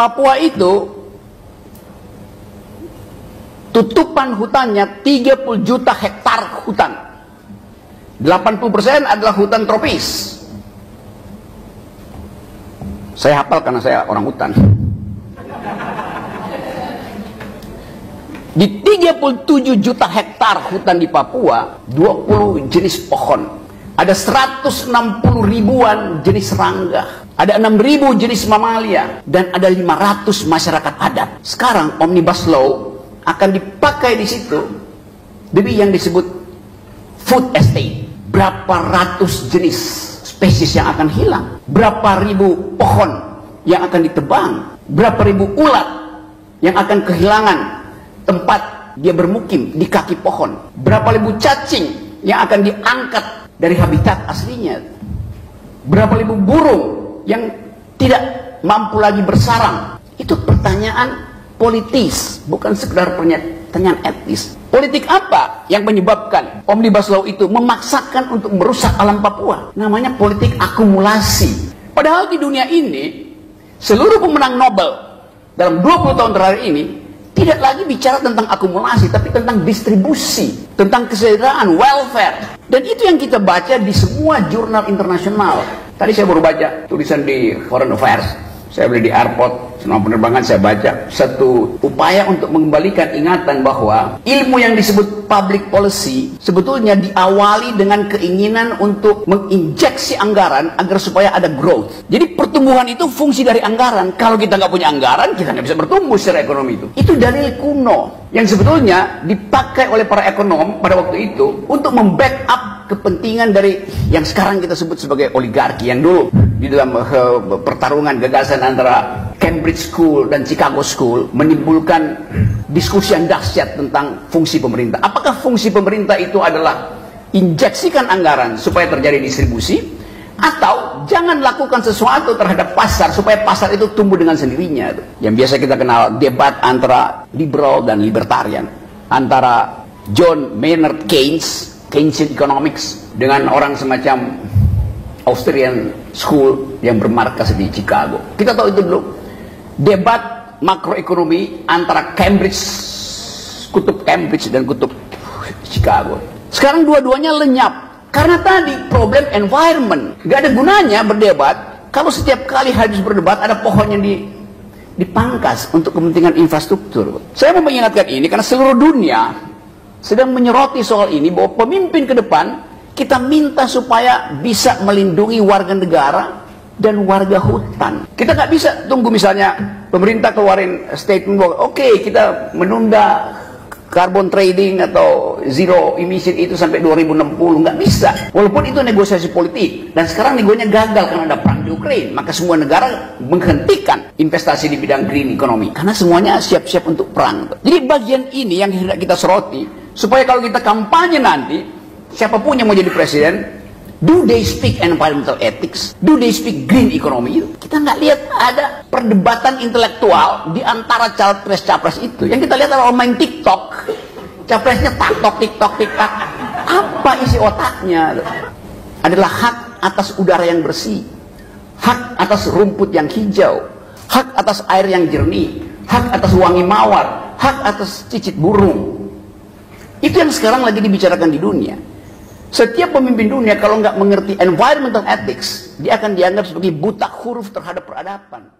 Papua itu tutupan hutannya 30 juta hektar hutan. 80% adalah hutan tropis. Saya hafal karena saya orang hutan. Di 37 juta hektar hutan di Papua, 20 jenis pohon. Ada 160 ribuan jenis serangga. Ada 6.000 jenis mamalia. Dan ada 500 masyarakat adat. Sekarang Omnibus Law akan dipakai di situ demi yang disebut food estate. Berapa ratus jenis spesies yang akan hilang, berapa ribu pohon yang akan ditebang, berapa ribu ulat yang akan kehilangan tempat dia bermukim di kaki pohon, berapa ribu cacing yang akan diangkat dari habitat aslinya, berapa ribu burung yang tidak mampu lagi bersarang. Itu pertanyaan politis, bukan sekedar pertanyaan etis. Politik apa yang menyebabkan Omnibus Law itu memaksakan untuk merusak alam Papua? Namanya politik akumulasi. Padahal di dunia ini, seluruh pemenang Nobel dalam 20 tahun terakhir ini tidak lagi bicara tentang akumulasi, tapi tentang distribusi, tentang kesejahteraan, welfare. Dan itu yang kita baca di semua jurnal internasional. Tadi saya baru baca tulisan di Foreign Affairs. Saya beli di airport, selama penerbangan saya baca satu upaya untuk mengembalikan ingatan bahwa ilmu yang disebut public policy sebetulnya diawali dengan keinginan untuk menginjeksi anggaran agar supaya ada growth. Jadi pertumbuhan itu fungsi dari anggaran. Kalau kita nggak punya anggaran, kita nggak bisa bertumbuh secara ekonomi itu. Itu dalil kuno yang sebetulnya dipakai oleh para ekonom pada waktu itu untuk membackup kepentingan dari yang sekarang kita sebut sebagai oligarki, yang dulu di dalam pertarungan gagasan antara Cambridge School dan Chicago School menimbulkan diskusi yang dahsyat tentang fungsi pemerintah. Apakah fungsi pemerintah itu adalah injeksikan anggaran supaya terjadi distribusi, atau jangan lakukan sesuatu terhadap pasar supaya pasar itu tumbuh dengan sendirinya? Yang biasa kita kenal debat antara liberal dan libertarian, antara John Maynard Keynes, Keynesian Economics, dengan orang semacam Austrian School yang bermarkas di Chicago. Kita tahu itu dulu debat makroekonomi antara kutub Cambridge dan kutub Chicago. Sekarang dua-duanya lenyap karena tadi problem environment. Gak ada gunanya berdebat kalau setiap kali habis berdebat ada pohon yang dipangkas untuk kepentingan infrastruktur. Saya mau mengingatkan ini karena seluruh dunia sedang menyoroti soal ini, bahwa pemimpin ke depan kita minta supaya bisa melindungi warga negara dan warga hutan. Kita nggak bisa tunggu misalnya pemerintah keluarin statement bahwa oke, kita menunda carbon trading atau zero emission itu sampai 2060. Nggak bisa. Walaupun itu negosiasi politik. Dan sekarang negosiasinya gagal karena ada perang di Ukraina. Maka semua negara menghentikan investasi di bidang green economy. Karena semuanya siap-siap untuk perang. Jadi bagian ini yang hendak kita soroti, supaya kalau kita kampanye nanti, siapapun yang mau jadi presiden, do they speak environmental ethics? Do they speak green economy? Kita nggak lihat ada perdebatan intelektual di antara capres-capres itu. Yang kita lihat adalah main TikTok. Capresnya tiktok. Apa isi otaknya? Adalah hak atas udara yang bersih, hak atas rumput yang hijau, hak atas air yang jernih, hak atas wangi mawar, hak atas cicit burung. Itu yang sekarang lagi dibicarakan di dunia. Setiap pemimpin dunia kalau nggak mengerti environmental ethics, dia akan dianggap sebagai buta huruf terhadap peradaban.